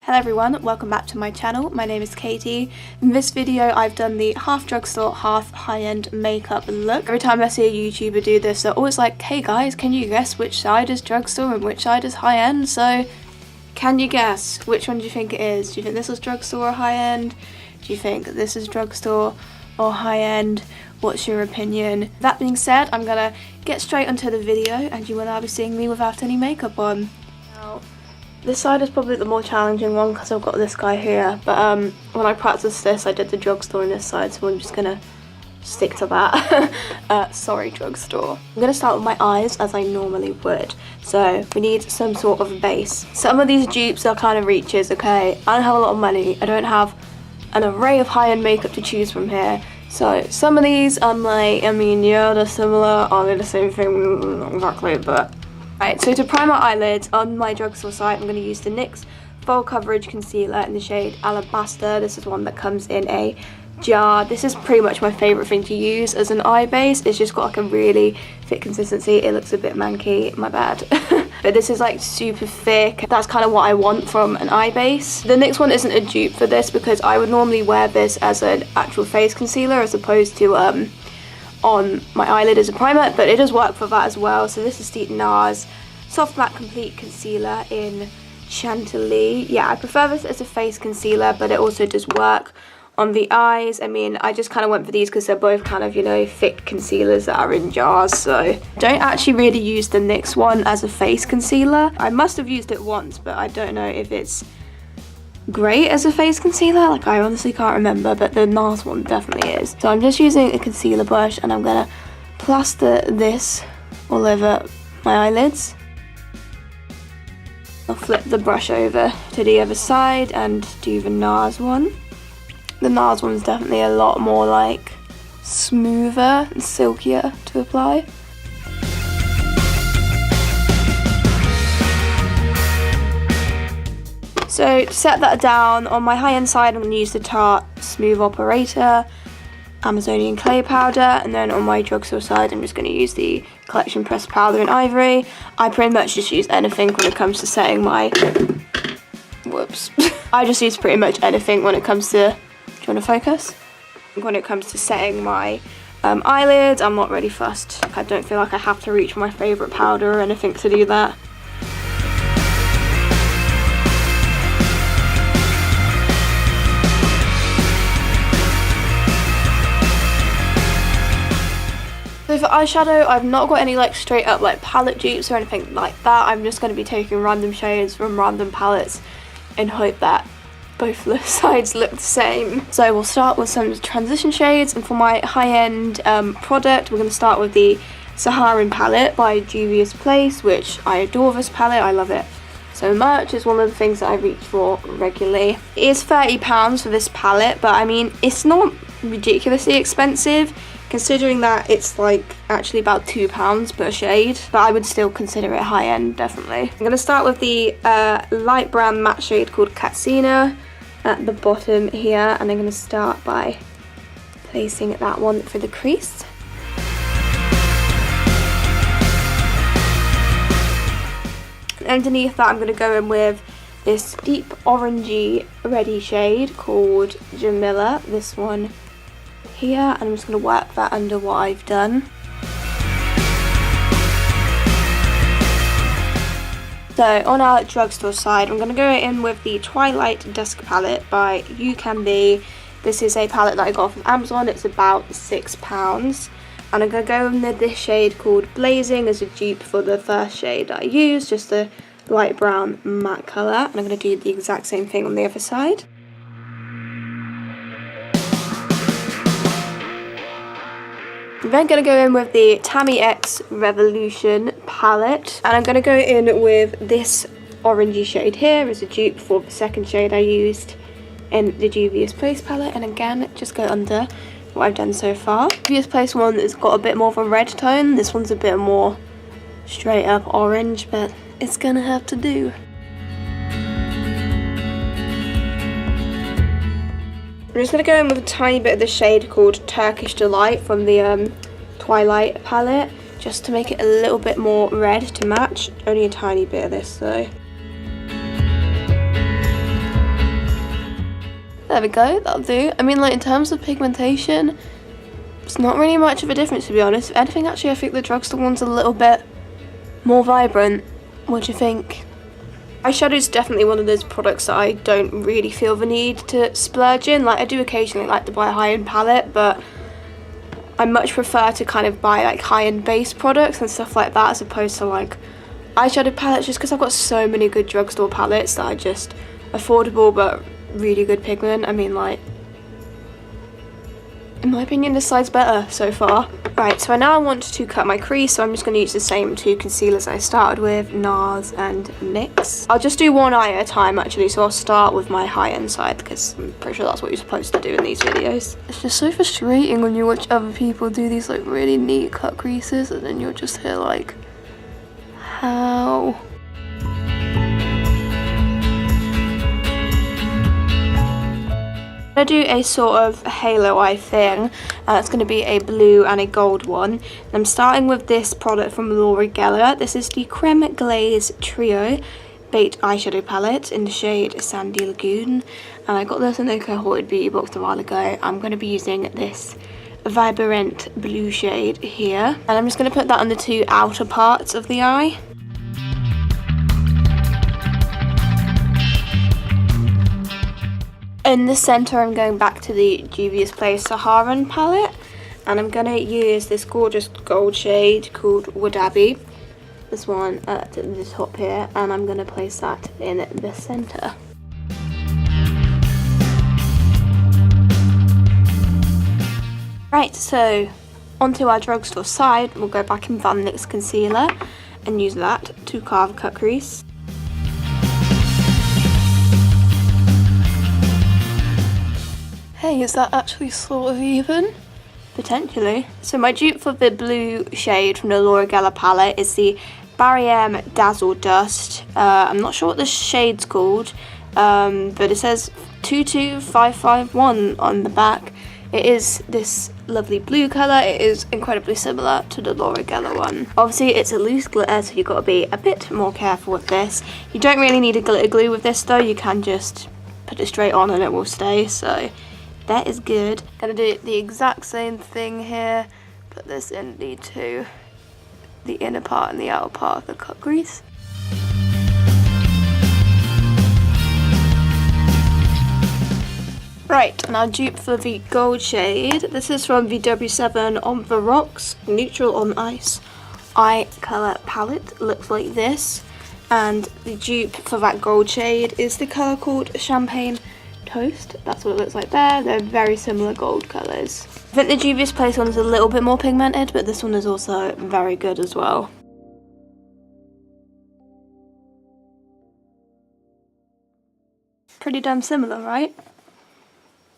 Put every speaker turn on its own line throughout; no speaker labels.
Hello everyone, welcome back to my channel. My name is Katie. In this video I've done the half drugstore, half high-end makeup look. Every time I see a YouTuber do this, they're always like, hey guys, can you guess which side is drugstore and which side is high-end? So, can you guess? Which one do you think it is? Do you think this is drugstore or high-end? Do you think this is drugstore or high-end? What's your opinion? That being said, I'm gonna get straight onto the video and you will now be seeing me without any makeup on. Now, this side is probably the more challenging one because I've got this guy here, but when I practiced this I did the drugstore on this side, so I'm just gonna stick to that. Sorry drugstore. I'm gonna start with my eyes as I normally would, so we need some sort of base. Some of these dupes are kind of reaches, okay? I don't have a lot of money, I don't have an array of high-end makeup to choose from here, so some of these I'm like, I mean yeah, they're similar, are they the same thing? Not exactly, but right, so to prime my eyelids on my drugstore side, I'm going to use the NYX Full Coverage Concealer in the shade Alabaster. This is one that comes in a jar. This is pretty much my favourite thing to use as an eye base. It's just got like a really thick consistency. It looks a bit manky, my bad. But this is like super thick. That's kind of what I want from an eye base. The NYX one isn't a dupe for this because I would normally wear this as an actual face concealer as opposed to on my eyelid as a primer, but it does work for that as well. So this is the NARS Soft Matte Complete Concealer in Chantilly. Yeah, I prefer this as a face concealer, but it also does work on the eyes. I mean, I just kind of went for these because they're both kind of, you know, thick concealers that are in jars. So don't actually really use the NYX one as a face concealer. I must have used it once, but I don't know if it's great as a face concealer. Like, I honestly can't remember, but the NARS one definitely is. So I'm just using a concealer brush and I'm gonna plaster this all over my eyelids. I'll flip the brush over to the other side and do the NARS one. The NARS one's definitely a lot more like smoother and silkier to apply. So to set that down, on my high-end side I'm going to use the Tarte Smooth Operator Amazonian Clay Powder, and then on my drugstore side I'm just going to use the Collection Pressed Powder in Ivory. I pretty much just use anything when it comes to setting my... Whoops. I just use pretty much anything when it comes to... Do you want to focus? When it comes to setting my eyelids, I'm not really fussed. I don't feel like I have to reach for my favourite powder or anything to do that. So for eyeshadow, I've not got any like straight up like palette dupes or anything like that. I'm just going to be taking random shades from random palettes and hope that both the sides look the same. So we'll start with some transition shades, and for my high-end product, we're going to start with the Saharan palette by Juvia's Place, which I adore this palette. I love it so much. It's one of the things that I reach for regularly. It is £30 for this palette, but I mean, it's not ridiculously expensive considering that it's like actually about £2 per shade, but I would still consider it high-end, definitely. I'm going to start with the light brown matte shade called Katsina at the bottom here, and I'm going to start by placing that one for the crease. And underneath that I'm going to go in with this deep orangey reddy shade called Jamila, this one here, and I'm just going to work that under what I've done. So on our drugstore side, I'm going to go in with the Twilight Dusk palette by You Can Be. This is a palette that I got from Amazon. It's about £6, and I'm going to go in with this shade called Blazing as a dupe for the first shade that I used, just a light brown matte colour, and I'm going to do the exact same thing on the other side. I'm then going to go in with the Tammy X Revolution palette, and I'm going to go in with this orangey shade here as a dupe for the second shade I used in the Juvia's Place palette, and again just go under what I've done so far. Juvia's Place one has got a bit more of a red tone, this one's a bit more straight up orange, but it's gonna have to do. I'm just going to go in with a tiny bit of the shade called Turkish Delight from the Twilight palette, just to make it a little bit more red to match. Only a tiny bit of this though. There we go, that'll do. I mean, like, in terms of pigmentation, it's not really much of a difference, to be honest. If anything, actually, I think the Drugstore one's a little bit more vibrant. What do you think? Eyeshadow's definitely one of those products that I don't really feel the need to splurge in. Like, I do occasionally like to buy a high-end palette, but I much prefer to kind of buy like high-end base products and stuff like that as opposed to like eyeshadow palettes, just because I've got so many good Drugstore palettes that are just affordable but really good pigment. I mean, like, in my opinion, this side's better so far. Right, so now I want to cut my crease, so I'm just going to use the same two concealers I started with, NARS and NYX. I'll just do one eye at a time, actually, so I'll start with my high-end side, because I'm pretty sure that's what you're supposed to do in these videos. It's just so frustrating when you watch other people do these, like, really neat cut creases, and then you're just here, like, how? I'm going to do a sort of halo eye thing. It's going to be a blue and a gold one. And I'm starting with this product from Laura Geller. This is the Creme Glazed Trio Baked Eyeshadow Palette in the shade Sandy Lagoon. And I got this in the Cohorted Beauty box a while ago. I'm going to be using this vibrant blue shade here. And I'm just going to put that on the two outer parts of the eye. In the centre, I'm going back to the Juvia's Place Saharan palette, and I'm going to use this gorgeous gold shade called Wood Abbey, this one at the top here, and I'm going to place that in the centre. Right, so onto our Drugstore side, we'll go back in Van NYX concealer and use that to carve a cut crease. Hey, is that actually sort of even? Potentially. So my dupe for the blue shade from the Laura Geller palette is the Barry Dazzle Dust. I'm not sure what the shade's called, but it says 22551 on the back. It is this lovely blue colour. It is incredibly similar to the Laura Geller one. Obviously, it's a loose glitter, so you've got to be a bit more careful with this. You don't really need a glitter glue with this though. You can just put it straight on and it will stay, so that is good. Gonna do the exact same thing here. Put this in the inner part and the outer part of the cut crease. Right, now dupe for the gold shade. This is from the W7 On The Rocks Neutral on Ice eye colour palette. Looks like this. And the dupe for that gold shade is the colour called Champagne Toast. That's what it looks like there. They're very similar gold colours. I think the Juvia's Place one is a little bit more pigmented, but this one is also very good as well. Pretty damn similar, right?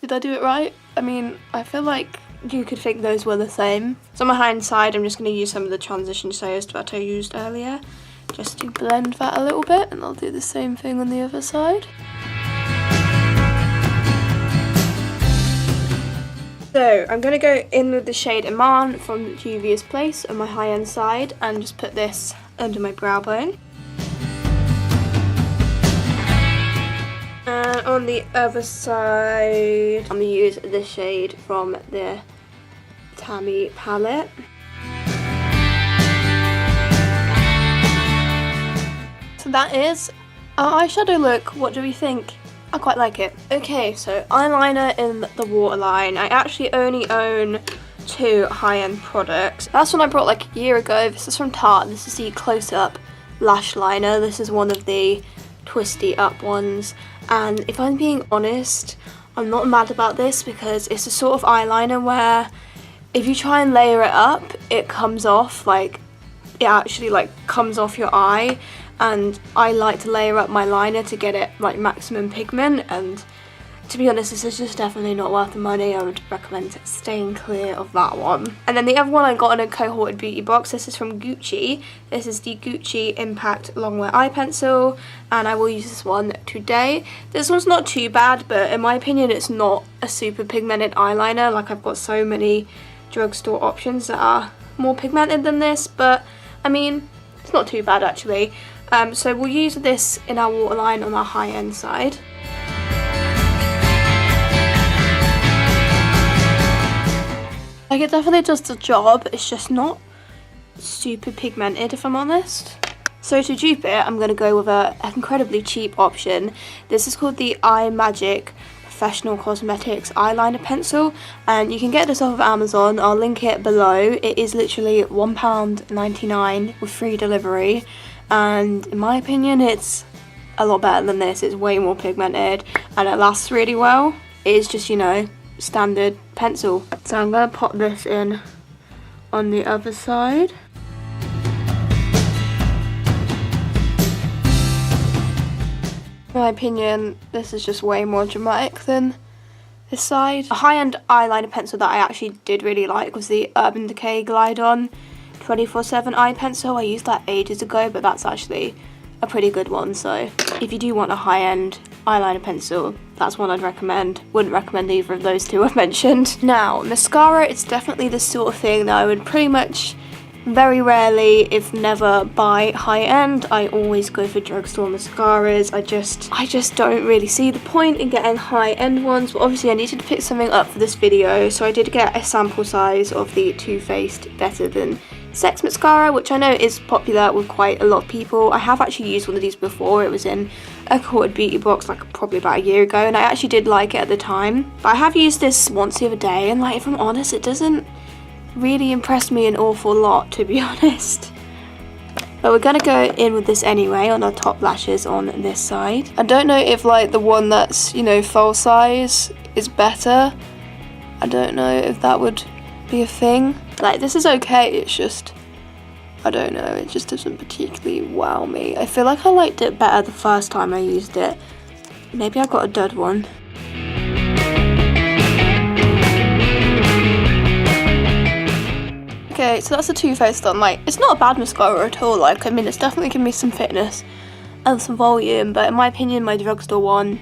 Did I do it right? I mean, I feel like you could think those were the same. So on my hand side, I'm just going to use some of the transition shades that I used earlier, just to blend that a little bit, and I'll do the same thing on the other side. So I'm going to go in with the shade Iman from Juvia's Place on my high-end side and just put this under my brow bone. And on the other side, I'm going to use this shade from the Tammy palette. So that is our eyeshadow look. What do we think? I quite like it. Okay, so eyeliner in the waterline. I actually only own two high-end products. That's one I brought like a year ago. This is from Tarte. This is the Close Up Lash Liner. This is one of the twisty up ones. And if I'm being honest, I'm not mad about this because it's a sort of eyeliner where if you try and layer it up, it comes off, like, it actually like comes off your eye. And I like to layer up my liner to get it like maximum pigment, and to be honest, this is just definitely not worth the money. I would recommend staying clear of that one. And then the other one I got in a Cohorted Beauty box. This is from Gucci. This is the Gucci Impact Longwear Eye Pencil, and I will use this one today. This one's not too bad, but in my opinion it's not a super pigmented eyeliner. Like, I've got so many drugstore options that are more pigmented than this, but I mean, it's not too bad actually. So we'll use this in our waterline on our high-end side. Like, it definitely does the job, it's just not super pigmented, if I'm honest. So to dupe it, I'm going to go with an incredibly cheap option. This is called the iMagic Professional Cosmetics eyeliner pencil, and you can get this off of Amazon. I'll link it below. It is literally £1.99 with free delivery, and in my opinion it's a lot better than this. It's way more pigmented and it lasts really well. It is just, you know, standard pencil. So I'm going to pop this in on the other side. In my opinion, this is just way more dramatic than this side. A high-end eyeliner pencil that I actually did really like was the Urban Decay Glide On 24/7 eye pencil. I used that ages ago, but that's actually a pretty good one. So if you do want a high-end eyeliner pencil, that's one I'd recommend. Wouldn't recommend either of those two I've mentioned. Now, mascara, it's definitely the sort of thing that I would pretty much very rarely, if never, buy high-end. I always go for drugstore mascaras. I just don't really see the point in getting high-end ones. But obviously I needed to pick something up for this video, so I did get a sample size of the Too Faced Better Than Sex mascara, which I know is popular with quite a lot of people. I have actually used one of these before. It was in a quartered beauty box like probably about a year ago, and I actually did like it at the time. But I have used this once the other day, and like, if I'm honest, it doesn't really impressed me an awful lot, to be honest. But we're gonna go in with this anyway on our top lashes on this side. I don't know if like the one that's, you know, full size is better. I don't know if that would be a thing. Like, this is okay, it's just, I don't know, it just doesn't particularly wow me. I feel like I liked it better the first time I used it. Maybe I got a dud one. Okay, so that's the Too Faced done. Like, it's not a bad mascara at all. Like, I mean, it's definitely giving me some thickness and some volume, but in my opinion, my drugstore one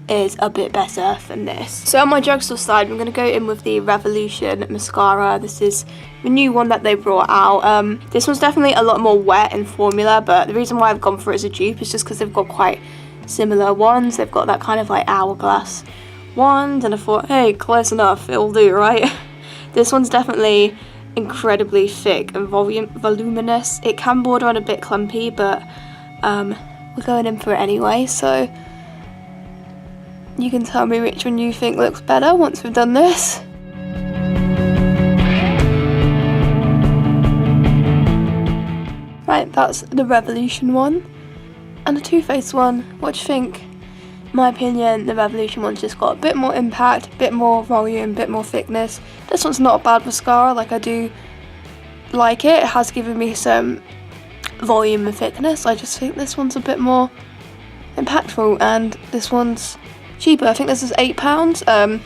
is a bit better than this. So on my drugstore side, I'm going to go in with the Revolution mascara. This is the new one that they brought out. This one's definitely a lot more wet in formula, but the reason why I've gone for it as a dupe is just because they've got quite similar ones. They've got that kind of like hourglass wand, and I thought, hey, close enough, it'll do, right? This one's definitely incredibly thick and voluminous. It can border on a bit clumpy, but we're going in for it anyway, so you can tell me which one you think looks better once we've done this. Right, that's the Revolution one. And the Too Faced one, what do you think? In my opinion, the Revolution one's just got a bit more impact, a bit more volume, a bit more thickness. This one's not a bad mascara, like, I do like it. It has given me some volume and thickness. I just think this one's a bit more impactful, and this one's cheaper. I think this is £8.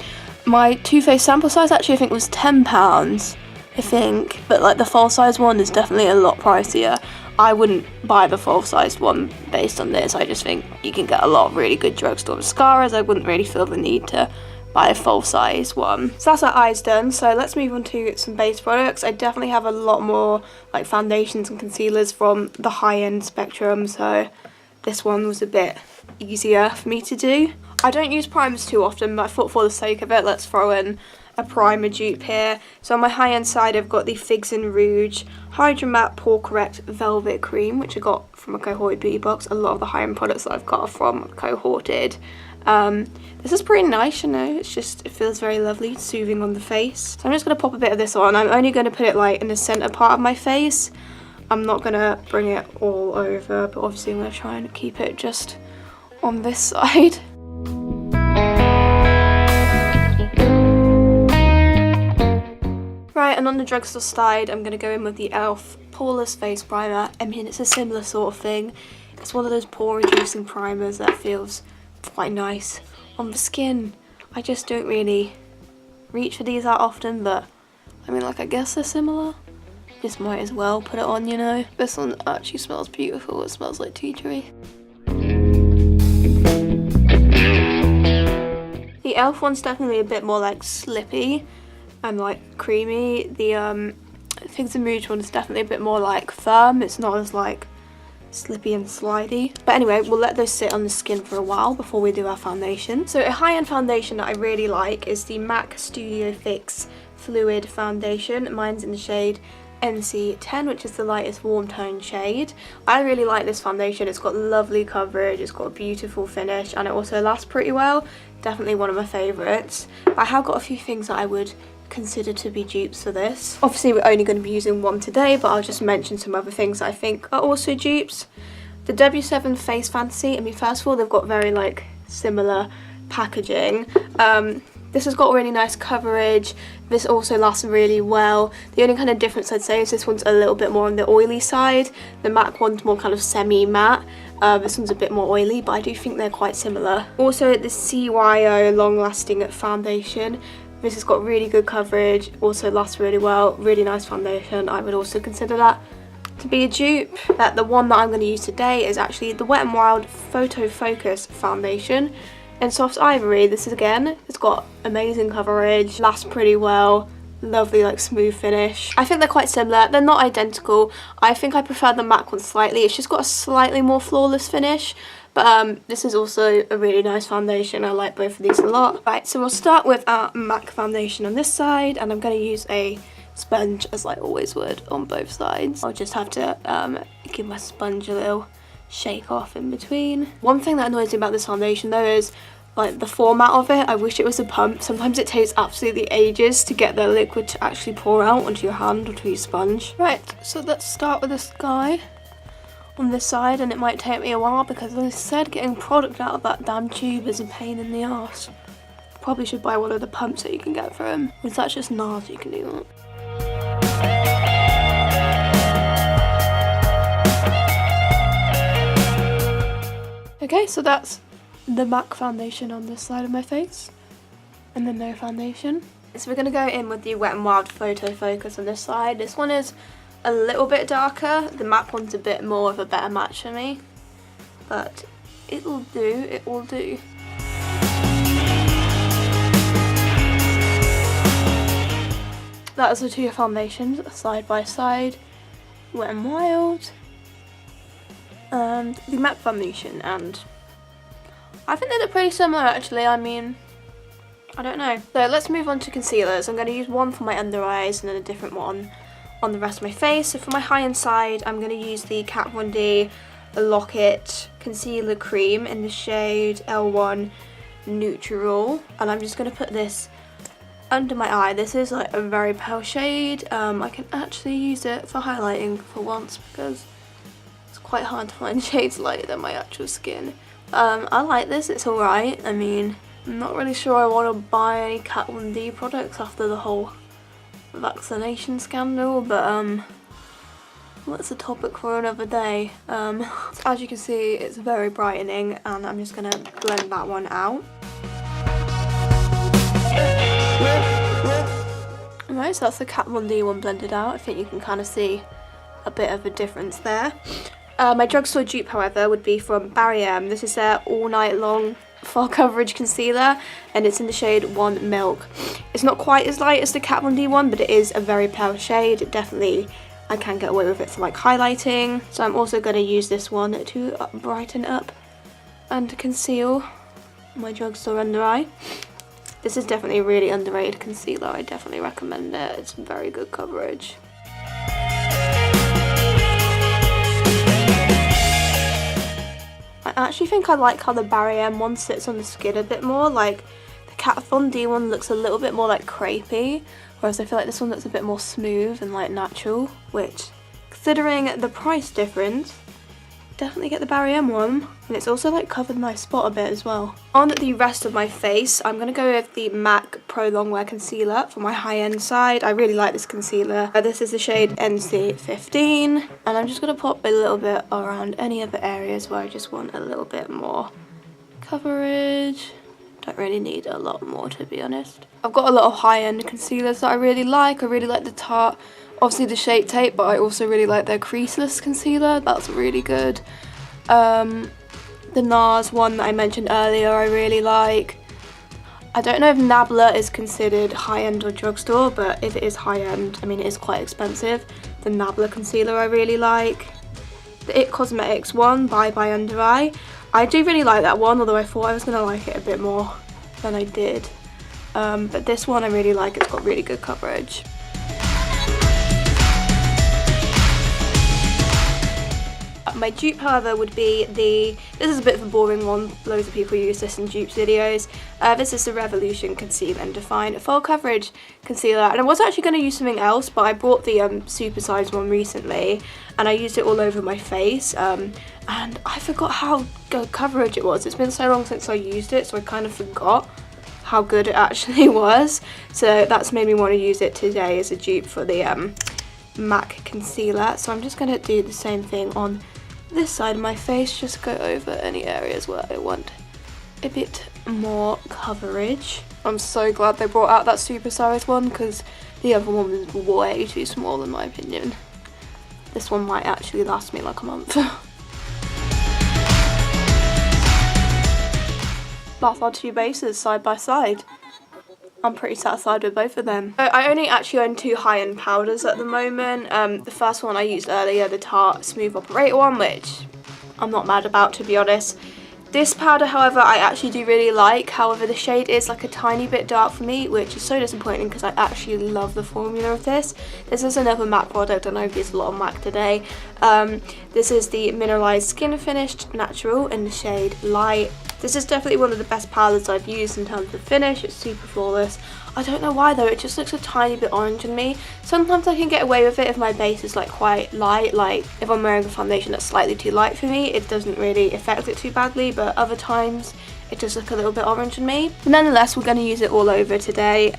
My Too Faced sample size actually I think was £10, I think. But like, the full size one is definitely a lot pricier. I wouldn't buy the full-sized one based on this. I just think you can get a lot of really good drugstore mascaras. I wouldn't really feel the need to buy a full-size one. So that's our eyes done. So let's move on to some base products. I definitely have a lot more like foundations and concealers from the high-end spectrum, so this one was a bit easier for me to do. I don't use primers too often, but I thought for the sake of it, let's throw in a primer dupe here. So on my high-end side, I've got the Figs and Rouge Hydra-Pore Correct Velvet Cream, which I got from a cohorted beauty box. A lot of the high-end products that I've got are from cohorted. This is pretty nice, you know, it feels very lovely, soothing on the face. So I'm just going to pop a bit of this on. I'm only going to put it like in the centre part of my face. I'm not going to bring it all over, but obviously I'm going to try and keep it just on this side. Right, and on the drugstore side, I'm going to go in with the e.l.f. Poreless Face Primer. I mean, it's a similar sort of thing. It's one of those pore reducing primers that feels quite nice on the skin. I just don't really reach for these that often, but I mean, like, I guess they're similar. Just might as well put it on, you know. This one actually smells beautiful. It smells like tea tree. The e.l.f. one's definitely a bit more like slippy and like creamy. The Figs and Rouge one is definitely a bit more like firm. It's not as like slippy and slidey. But anyway, we'll let those sit on the skin for a while before we do our foundation. So a high-end foundation that I really like is the MAC Studio Fix Fluid Foundation. Mine's in the shade NC10, which is the lightest warm tone shade. I really like this foundation. It's got lovely coverage, it's got a beautiful finish, and it also lasts pretty well. Definitely one of my favourites. I have got a few things that I would consider to be dupes for this. Obviously we're only going to be using one today, but I'll just mention some other things that I think are also dupes. The W7 Face Fantasy, I mean, first of all, they've got very like similar packaging. This has got really nice coverage. This also lasts really well. The only kind of difference I'd say is this one's a little bit more on the oily side. The MAC one's more kind of semi-matte. This one's a bit more oily, but I do think they're quite similar. Also, the CYO Long Lasting Foundation. This has got really good coverage, also lasts really well, really nice foundation. I would also consider that to be a dupe. The one that I'm going to use today is actually the Wet n Wild Photo Focus Foundation in Soft Ivory. This is, again, it's got amazing coverage, lasts pretty well, lovely like smooth finish. I think they're quite similar. They're not identical. I think I prefer the MAC one slightly. It's just got a slightly more flawless finish. But this is also a really nice foundation. I like both of these a lot. Right, so we'll start with our MAC foundation on this side, and I'm going to use a sponge as I always would on both sides. I'll just have to give my sponge a little shake off in between. One thing that annoys me about this foundation though is like the format of it. I wish it was a pump. Sometimes it takes absolutely ages to get the liquid to actually pour out onto your hand or to your sponge. Right, so let's start with this guy on this side, and it might take me a while because, as I said, getting product out of that damn tube is a pain in the arse. Probably should buy one of the pumps that you can get for him. Or is that just NARS you can do that? Okay, so that's the MAC foundation on this side of my face, and then no foundation. So we're going to go in with the Wet n Wild Photo Focus on this side. This one is a little bit darker. The MAC one's a bit more of a better match for me, but it'll do, it will do. That is the two foundations side by side, Wet n Wild and the MAC foundation, and I think they look pretty similar actually. I mean, I don't know. So let's move on to concealers. I'm going to use one for my under eyes and then a different one on the rest of my face. So for my high-end side, I'm going to use the Kat Von D Lock-It Concealer Cream in the shade L1 Neutral, and I'm just going to put this under my eye. This is like a very pale shade. I can actually use it for highlighting for once because it's quite hard to find shades lighter than my actual skin. I like this, it's alright. I mean, I'm not really sure I want to buy any Kat Von D products after the whole vaccination scandal, but that's a topic for another day. As you can see, it's very brightening, and I'm just going to blend that one out. Alright, so that's the Kat Von D one blended out. I think you can kind of see a bit of a difference there. My drugstore dupe, however, would be from Barry M. This is their All Night Long Full Coverage Concealer, and it's in the shade 1 Milk. It's not quite as light as the Kat Von D one, but it is a very pale shade. It definitely, I can get away with it for like highlighting. So I'm also going to use this one to brighten up and conceal my drugstore under eye. This is definitely a really underrated concealer. I definitely recommend it. It's very good coverage. I actually think I like how the Barry M one sits on the skin a bit more. Like the Kat Von D one looks a little bit more like crepey, whereas I feel like this one looks a bit more smooth and like natural, which, considering the price difference, definitely get the Barry M one. And it's also like covered my spot a bit as well. On the rest of my face, I'm going to go with the MAC Pro Longwear Concealer for my high-end side. I really like this concealer. This is the shade NC15, and I'm just going to pop a little bit around any other areas where I just want a little bit more coverage. Don't really need a lot more, to be honest. I've got a lot of high-end concealers that I really like. I really like the Tarte, obviously the Shape Tape, but I also really like their creaseless concealer. That's really good. The NARS one that I mentioned earlier I really like. I don't know if Nabla is considered high-end or drugstore, but if it is high-end, I mean it is quite expensive. The Nabla concealer I really like. The IT Cosmetics one, Bye Bye Under Eye. I do really like that one, although I thought I was going to like it a bit more than I did. but this one I really like. It's got really good coverage. My dupe, however, would be this is a bit of a boring one, loads of people use this in dupes videos. This is the Revolution Conceal and Define Full Coverage Concealer, and I was actually going to use something else, but I bought the supersized one recently, and I used it all over my face, and I forgot how good coverage it was. It's been so long since I used it, so I kind of forgot how good it actually was, so that's made me want to use it today as a dupe for the MAC concealer. So I'm just going to do the same thing on this side of my face, just go over any areas where I want a bit more coverage. I'm so glad they brought out that supersized one, because the other one was way too small in my opinion. This one might actually last me like a month. That's our two bases side by side. I'm pretty satisfied with both of them. I only actually own two high-end powders at the moment. The first one I used earlier, the Tarte Smooth Operator one, which I'm not mad about, to be honest. This powder, however, I actually do really like. However, the shade is like a tiny bit dark for me, which is so disappointing because I actually love the formula of this. This is another MAC product. I know there's a lot of MAC today. This is the Mineralized Skin Finished Natural in the shade Light. This is definitely one of the best powders I've used in terms of finish. It's super flawless. I don't know why though, it just looks a tiny bit orange on me. Sometimes I can get away with it if my base is like quite light, like if I'm wearing a foundation that's slightly too light for me, it doesn't really affect it too badly, but other times it does look a little bit orange on me. But nonetheless, we're going to use it all over today.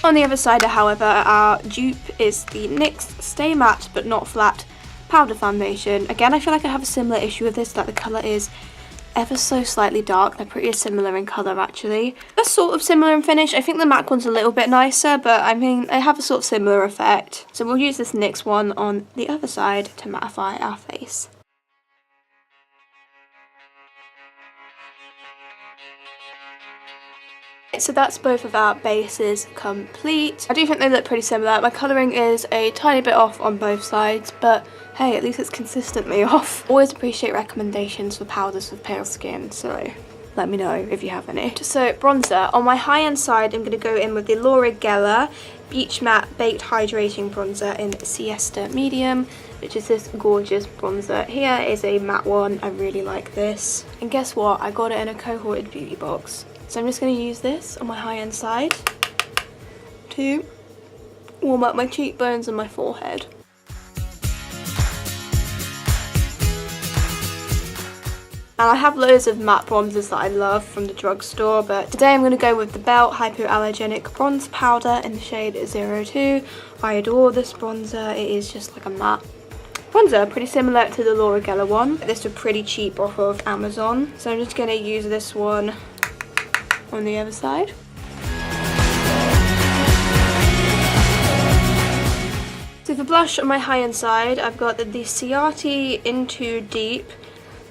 On the other side, however, our dupe is the NYX Stay Matte But Not Flat Powder Foundation. Again, I feel like I have a similar issue with this, that the colour is ever so slightly dark. They're pretty similar in colour actually. They're sort of similar in finish. I think the MAC one's a little bit nicer, but I mean, they have a sort of similar effect. So we'll use this NYX one on the other side to mattify our face. So that's both of our bases complete. I do think they look pretty similar. My colouring is a tiny bit off on both sides, but hey, at least it's consistently off. Always appreciate recommendations for powders for pale skin, so let me know if you have any. So bronzer, on my high-end side, I'm going to go in with the Laura Geller Beach Matte Baked Hydrating Bronzer in Siesta Medium, which is this gorgeous bronzer. Here is a matte one. I really like this. And guess what? I got it in a cohorted beauty box. So I'm just going to use this on my high-end side to warm up my cheekbones and my forehead. And I have loads of matte bronzers that I love from the drugstore, but today I'm going to go with the Belle Hypoallergenic Bronze Powder in the shade 02. I adore this bronzer. It is just like a matte bronzer, pretty similar to the Laura Geller one. This was pretty cheap off of Amazon. So I'm just going to use this one on the other side. So for blush on my high-end side, I've got the Ciati Into Deep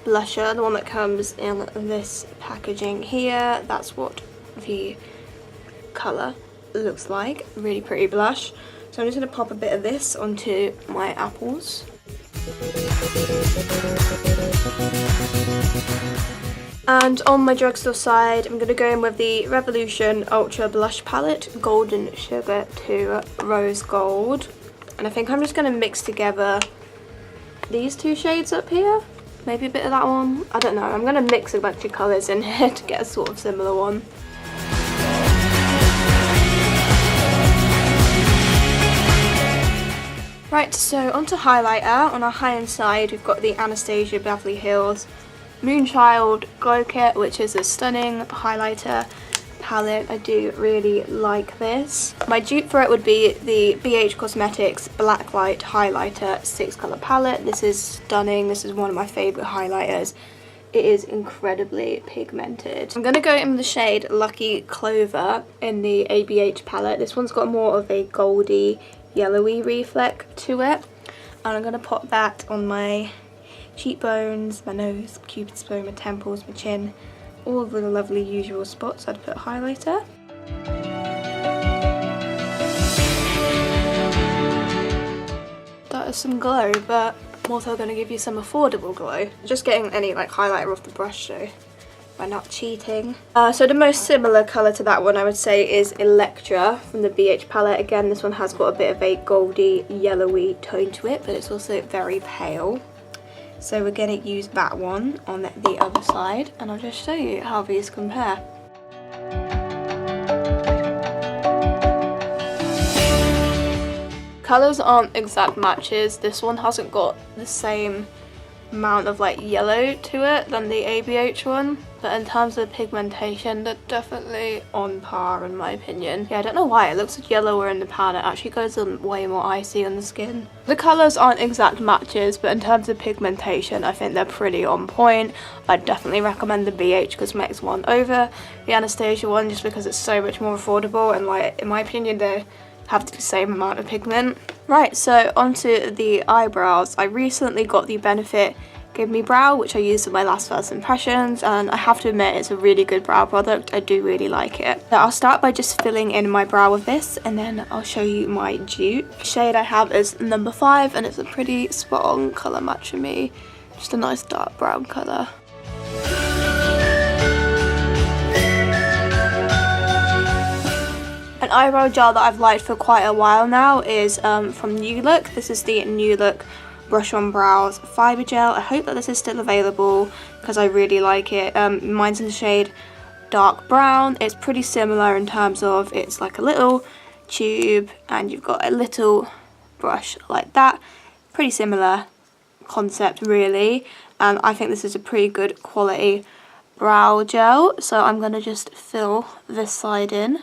blusher, the one that comes in this packaging here. That's what the colour looks like. Really pretty blush. So I'm just going to pop a bit of this onto my apples. And on my drugstore side, I'm going to go in with the Revolution Ultra Blush Palette, Golden Sugar to Rose Gold. And I think I'm just going to mix together these two shades up here. Maybe a bit of that one. I don't know. I'm going to mix a bunch of colours in here to get a sort of similar one. Right, so onto highlighter. On our high-end side, we've got the Anastasia Beverly Hills Moonchild Glow Kit, which is a stunning highlighter palette. I do really like this. My dupe for it would be the BH Cosmetics Blacklight Highlighter 6-colour palette. This is stunning. This is one of my favourite highlighters. It is incredibly pigmented. I'm going to go in with the shade Lucky Clover in the ABH palette. This one's got more of a goldy, yellowy reflect to it. And I'm going to pop that on my cheekbones, my nose, cupid's bow, my temples, my chin, all of the lovely usual spots I'd put highlighter. That is some glow, but I'm also going to give you some affordable glow. Just getting any like highlighter off the brush though, by not cheating. So the most similar colour to that one I would say is Electra from the BH palette. Again, this one has got a bit of a goldy yellowy tone to it, but it's also very pale. So we're going to use that one on the other side, and I'll just show you how these compare. Colours aren't exact matches. This one hasn't got the same amount of like yellow to it than the ABH one, but in terms of pigmentation they're definitely on par in my opinion. Yeah, I don't know why it looks yellower in the pan. It actually goes on way more icy on the skin. The colours aren't exact matches, but in terms of pigmentation I think they're pretty on point. I'd definitely recommend the BH Cosmetics one over the Anastasia one, just because it's so much more affordable, and like in my opinion they have the same amount of pigment. Right, so onto the eyebrows. I recently got the Benefit Give Me Brow, which I used in my last first impressions, and I have to admit it's a really good brow product. I do really like it. So I'll start by just filling in my brow with this, and then I'll show you my dupe. The shade I have is number 5, and it's a pretty spot on colour match for me. Just a nice dark brown colour. An eyebrow gel that I've liked for quite a while now is from New Look. This is the New Look Brush on Brows Fibre Gel. I hope that this is still available because I really like it. Mine's in the shade dark brown. It's pretty similar in terms of it's like a little tube and you've got a little brush like that. Pretty similar concept really, and I think this is a pretty good quality brow gel. So I'm going to just fill this side in.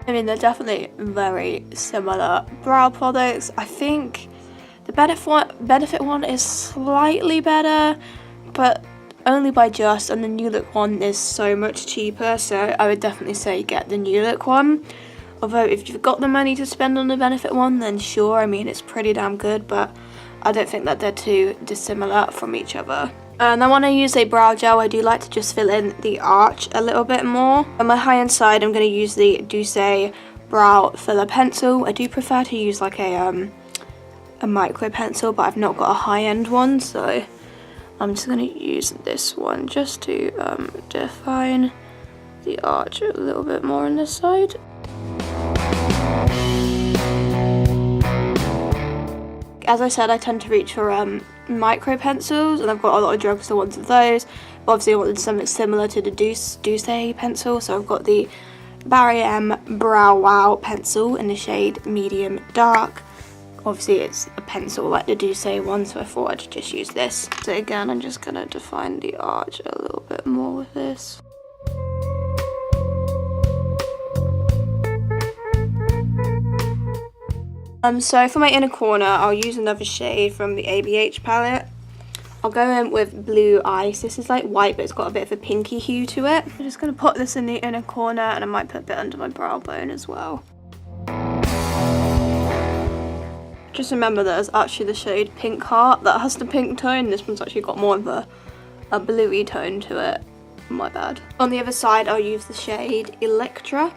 I mean, they're definitely very similar brow products. I think the Benefit one is slightly better, but only by just, and the New Look one is so much cheaper, so I would definitely say get the New Look one. Although if you've got the money to spend on the Benefit one, then sure, I mean it's pretty damn good, but I don't think that they're too dissimilar from each other. And then when I use a brow gel, I do like to just fill in the arch a little bit more. On my high-end side, I'm going to use the Dupes Brow Filler Pencil. I do prefer to use like a micro pencil, but I've not got a high-end one, so I'm just going to use this one just to define the arch a little bit more on this side. As I said, I tend to reach for micro pencils, and I've got a lot of Drugstore ones of those. But obviously I wanted something similar to the Dupes pencil, so I've got the Barry M Brow Wow pencil in the shade medium dark. Obviously it's a pencil like the Dupes one, so I thought I'd just use this. So again, I'm just going to define the arch a little bit more with this. So for my inner corner, I'll use another shade from the ABH palette. I'll go in with Blue Ice. This is like white, but it's got a bit of a pinky hue to it. I'm just going to put this in the inner corner, and I might put a bit under my brow bone as well. Just remember there's actually the shade Pink Heart that has the pink tone. This one's actually got more of a bluey tone to it. My bad. On the other side, I'll use the shade Electra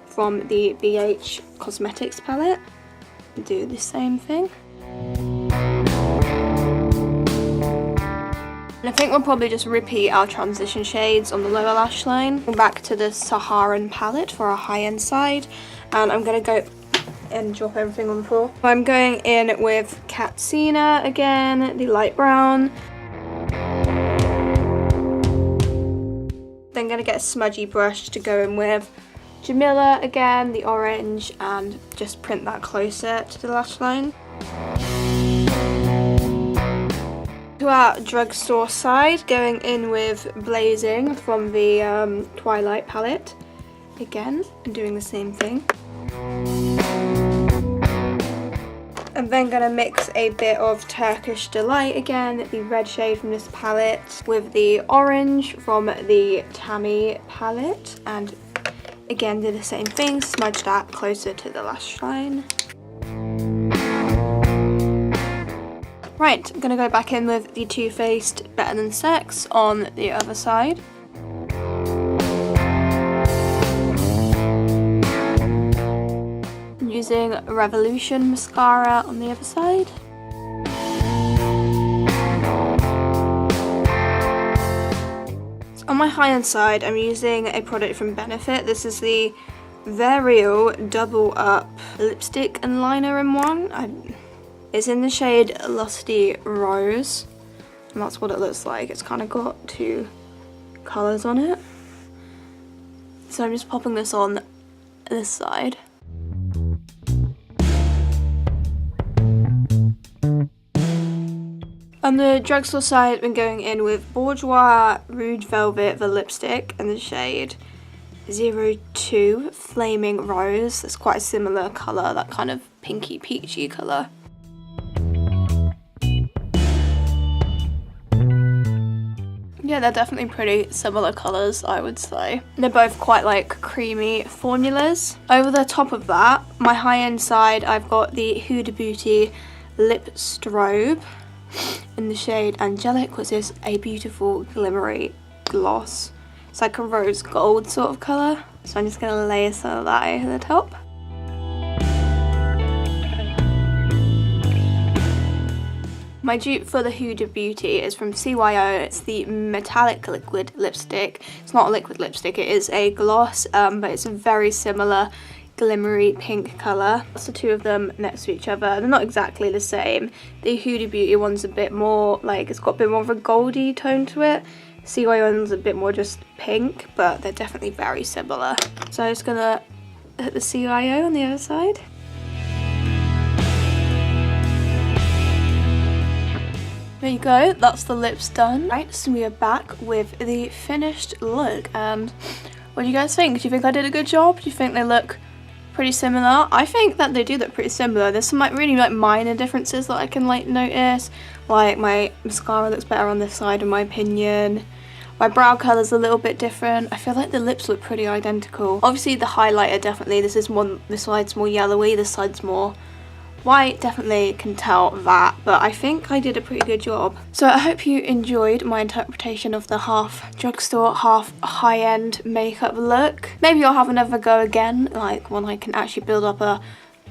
from the BH Cosmetics palette. Do the same thing. And I think we'll probably just repeat our transition shades on the lower lash line. Back to the Saharan palette for our high-end side, and I'm going to go and drop everything on the floor. I'm going in with Katsina again, the light brown. Then going to get a smudgy brush to go in with Jamila again, the orange, and just print that closer to the lash line. To our Drugstore side, going in with Blazing from the Twilight palette again, and doing the same thing. I'm then going to mix a bit of Turkish Delight again, the red shade from this palette, with the orange from the Tammy palette, and again do the same thing, smudge that closer to the lash line. Right, I'm going to go back in with the Too Faced Better Than Sex on the other side. using Revolution mascara on the other side. So on my high-end side, I'm using a product from Benefit. This is the Veryal Double Up Lipstick and Liner in one. It's in the shade Lusty Rose, and that's what it looks like. It's kind of got two colours on it. So I'm just popping this on this side. On the Drugstore side, I've been going in with Bourjois Rouge Velvet, the lipstick, in the shade 02 Flaming Rose. It's quite a similar colour, that kind of pinky peachy colour. Yeah, they're definitely pretty similar colours, I would say. They're both quite like creamy formulas. Over the top of that, my high-end side, I've got the Huda Beauty Lip Strobe in the shade Angelic, which is a beautiful glimmery gloss. It's like a rose gold sort of colour. So I'm just going to layer some of that over the top. My dupe for the Huda Beauty is from CYO. It's the metallic liquid lipstick. It's not a liquid lipstick, it is a gloss, but it's a very similar glimmery pink colour. That's the two of them next to each other. They're not exactly the same. The Huda Beauty one's a bit more, like, it's got a bit more of a goldy tone to it. CYO one's a bit more just pink, but they're definitely very similar. So I'm just gonna hit the CYO on the other side. There you go, that's the lips done. Right, so we are back with the finished look, and what do you guys think? Do you think I did a good job? Do you think they look pretty similar? I think that they do look pretty similar. There's some really minor differences that I can notice. Like my mascara looks better on this side in my opinion. My brow colour's a little bit different. I feel like the lips look pretty identical. Obviously the highlighter definitely, this side's more yellowy, this side's more white, definitely can tell that, but I think I did a pretty good job. So I hope you enjoyed my interpretation of the half drugstore, half high-end makeup look. Maybe I'll have another go again, like when I can actually build up a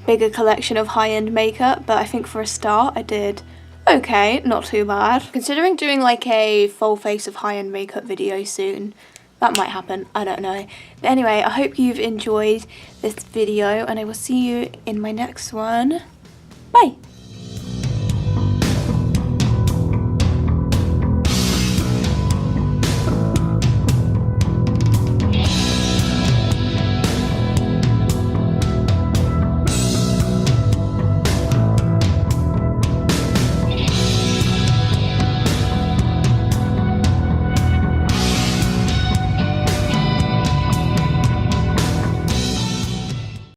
bigger collection of high-end makeup, but I think for a start I did okay, not too bad. Considering doing like a full face of high-end makeup video soon, that might happen, I don't know. But anyway, I hope you've enjoyed this video and I will see you in my next one. Bye!